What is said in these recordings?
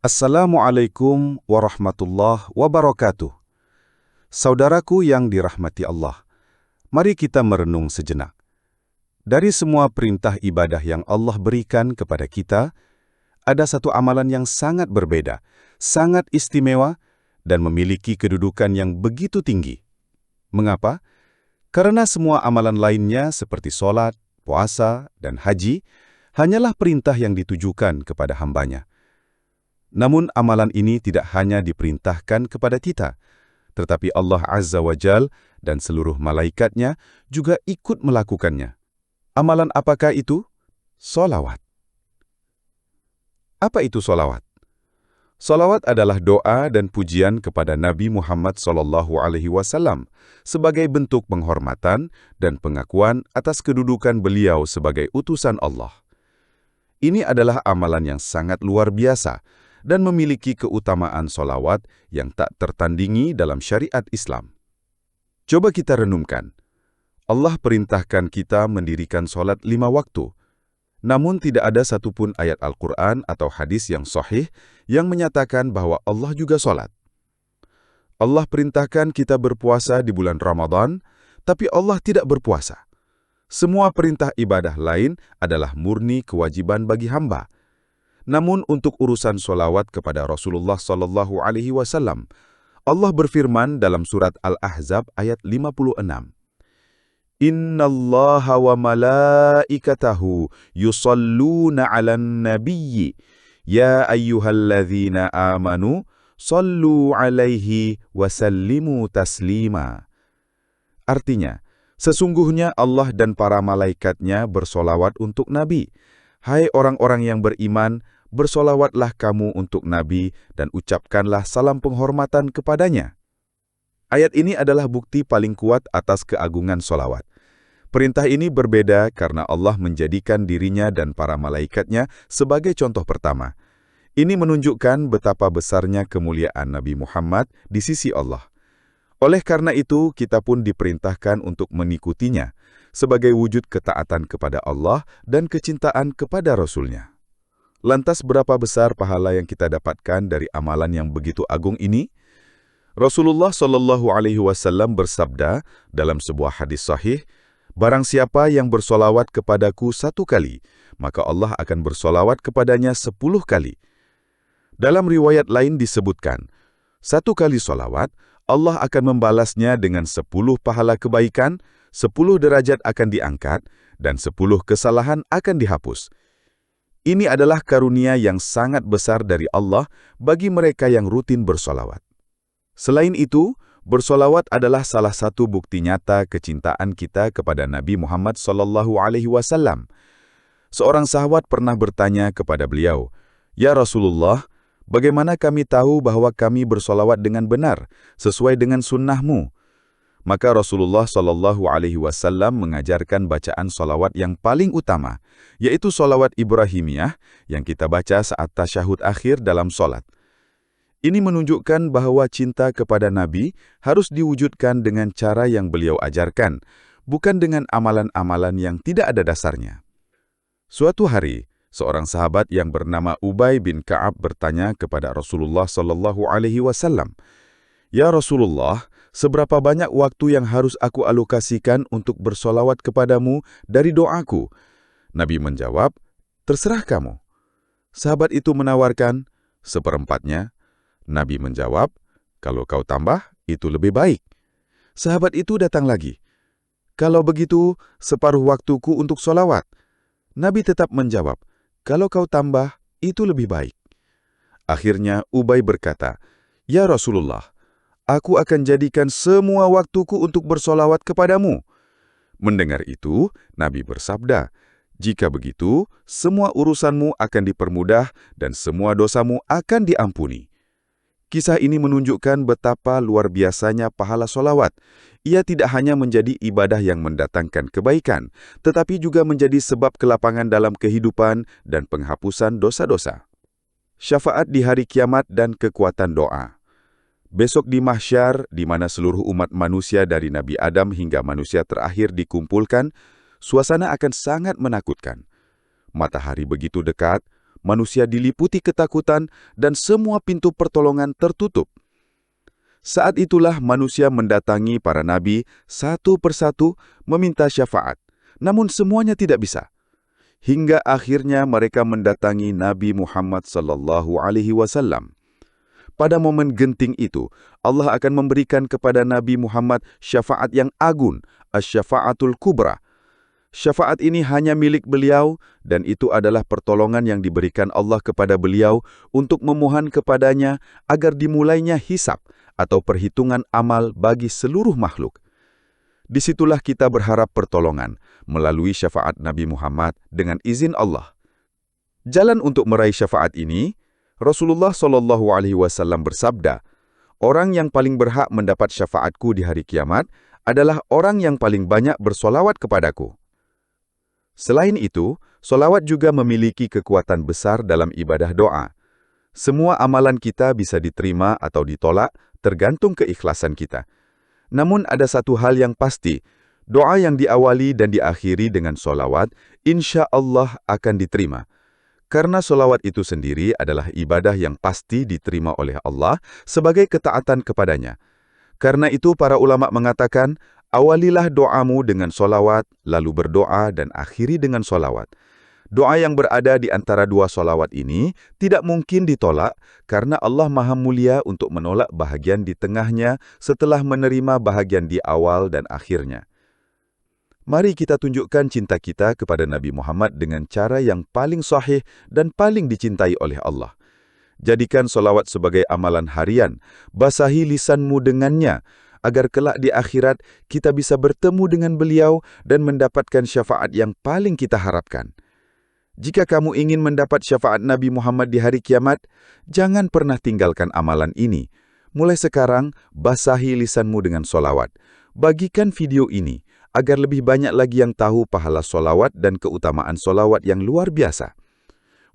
Assalamualaikum warahmatullahi wabarakatuh. Saudaraku yang dirahmati Allah, mari kita merenung sejenak. Dari semua perintah ibadah yang Allah berikan kepada kita, ada satu amalan yang sangat berbeda, sangat istimewa, dan memiliki kedudukan yang begitu tinggi. Mengapa? Karena semua amalan lainnya seperti sholat, puasa, dan haji, hanyalah perintah yang ditujukan kepada hambanya. Namun amalan ini tidak hanya diperintahkan kepada kita, tetapi Allah Azza wa Jal dan seluruh malaikatnya juga ikut melakukannya. Amalan apakah itu? Sholawat. Apa itu sholawat? Sholawat adalah doa dan pujian kepada Nabi Muhammad SAW sebagai bentuk penghormatan dan pengakuan atas kedudukan beliau sebagai utusan Allah. Ini adalah amalan yang sangat luar biasa dan memiliki keutamaan sholawat yang tak tertandingi dalam syariat Islam. Coba kita renungkan. Allah perintahkan kita mendirikan sholat 5 waktu. Namun tidak ada satupun ayat Al-Quran atau hadis yang sahih yang menyatakan bahwa Allah juga sholat. Allah perintahkan kita berpuasa di bulan Ramadan, tapi Allah tidak berpuasa. Semua perintah ibadah lain adalah murni kewajiban bagi hamba. Namun untuk urusan sholawat kepada Rasulullah SAW, Allah berfirman dalam surat Al-Ahzab ayat 56. Innallaha wa malaikatahu yusalluna 'alan nabiyyi ya ayyuhalladzina amanu sallu 'alaihi wa sallimu taslima. Artinya, sesungguhnya Allah dan para malaikatnya bersolawat untuk Nabi. Hai orang-orang yang beriman, bersolawatlah kamu untuk Nabi dan ucapkanlah salam penghormatan kepadanya. Ayat ini adalah bukti paling kuat atas keagungan solawat. Perintah ini berbeda karena Allah menjadikan dirinya dan para malaikatnya sebagai contoh pertama. Ini menunjukkan betapa besarnya kemuliaan Nabi Muhammad di sisi Allah. Oleh karena itu, kita pun diperintahkan untuk mengikutinya sebagai wujud ketaatan kepada Allah dan kecintaan kepada Rasul-Nya. Lantas berapa besar pahala yang kita dapatkan dari amalan yang begitu agung ini? Rasulullah SAW bersabda dalam sebuah hadis sahih, "Barang siapa yang bersolawat kepadaku 1 kali, maka Allah akan bersolawat kepadanya 10 kali." Dalam riwayat lain disebutkan, 1 kali solawat, Allah akan membalasnya dengan 10 pahala kebaikan, 10 derajat akan diangkat, dan 10 kesalahan akan dihapus. Ini adalah karunia yang sangat besar dari Allah bagi mereka yang rutin bersolawat. Selain itu, bersolawat adalah salah satu bukti nyata kecintaan kita kepada Nabi Muhammad SAW. Seorang sahabat pernah bertanya kepada beliau, "Ya Rasulullah, bagaimana kami tahu bahwa kami bersolawat dengan benar, sesuai dengan sunnahmu?" Maka Rasulullah SAW mengajarkan bacaan solawat yang paling utama, yaitu solawat Ibrahimiyah yang kita baca saat tasyahud akhir dalam solat. Ini menunjukkan bahwa cinta kepada Nabi harus diwujudkan dengan cara yang beliau ajarkan, bukan dengan amalan-amalan yang tidak ada dasarnya. Suatu hari, seorang sahabat yang bernama Ubay bin Ka'ab bertanya kepada Rasulullah SAW, "Ya Rasulullah, seberapa banyak waktu yang harus aku alokasikan untuk bersolawat kepadamu dari doaku?" Nabi menjawab, "Terserah kamu." Sahabat itu menawarkan, "1/4-nya." Nabi menjawab, "Kalau kau tambah, itu lebih baik." Sahabat itu datang lagi, "Kalau begitu, separuh waktuku untuk solawat." Nabi tetap menjawab, "Kalau kau tambah, itu lebih baik." Akhirnya Ubay berkata, "Ya Rasulullah, aku akan jadikan semua waktuku untuk bersolawat kepadamu." Mendengar itu, Nabi bersabda, "Jika begitu, semua urusanmu akan dipermudah dan semua dosamu akan diampuni." Kisah ini menunjukkan betapa luar biasanya pahala solawat. Ia tidak hanya menjadi ibadah yang mendatangkan kebaikan, tetapi juga menjadi sebab kelapangan dalam kehidupan dan penghapusan dosa-dosa. Syafaat di hari kiamat dan kekuatan doa. Besok di mahsyar, di mana seluruh umat manusia dari Nabi Adam hingga manusia terakhir dikumpulkan, suasana akan sangat menakutkan. Matahari begitu dekat, manusia diliputi ketakutan dan semua pintu pertolongan tertutup. Saat itulah manusia mendatangi para nabi satu persatu meminta syafaat, namun semuanya tidak bisa. Hingga akhirnya mereka mendatangi Nabi Muhammad SAW. Pada momen genting itu, Allah akan memberikan kepada Nabi Muhammad syafaat yang agung, asy-syafa'atul kubra. Syafaat ini hanya milik beliau dan itu adalah pertolongan yang diberikan Allah kepada beliau untuk memohon kepadanya agar dimulainya hisab atau perhitungan amal bagi seluruh makhluk. Disitulah kita berharap pertolongan melalui syafaat Nabi Muhammad dengan izin Allah. Jalan untuk meraih syafaat ini, Rasulullah SAW bersabda, "Orang yang paling berhak mendapat syafaatku di hari kiamat adalah orang yang paling banyak bersolawat kepadaku." Selain itu, solawat juga memiliki kekuatan besar dalam ibadah doa. Semua amalan kita bisa diterima atau ditolak tergantung keikhlasan kita. Namun ada satu hal yang pasti, doa yang diawali dan diakhiri dengan solawat, insya Allah akan diterima. Karena solawat itu sendiri adalah ibadah yang pasti diterima oleh Allah sebagai ketaatan kepadanya. Karena itu para ulama mengatakan, awalilah doamu dengan solawat, lalu berdoa dan akhiri dengan solawat. Doa yang berada di antara dua solawat ini tidak mungkin ditolak karena Allah Maha Mulia untuk menolak bahagian di tengahnya setelah menerima bahagian di awal dan akhirnya. Mari kita tunjukkan cinta kita kepada Nabi Muhammad dengan cara yang paling sahih dan paling dicintai oleh Allah. Jadikan solawat sebagai amalan harian, basahi lisanmu dengannya, agar kelak di akhirat kita bisa bertemu dengan beliau dan mendapatkan syafaat yang paling kita harapkan. Jika kamu ingin mendapat syafaat Nabi Muhammad di hari kiamat, jangan pernah tinggalkan amalan ini. Mulai sekarang, basahi lisanmu dengan solawat. Bagikan video ini, agar lebih banyak lagi yang tahu pahala solawat dan keutamaan solawat yang luar biasa.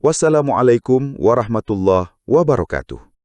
Wassalamualaikum warahmatullahi wabarakatuh.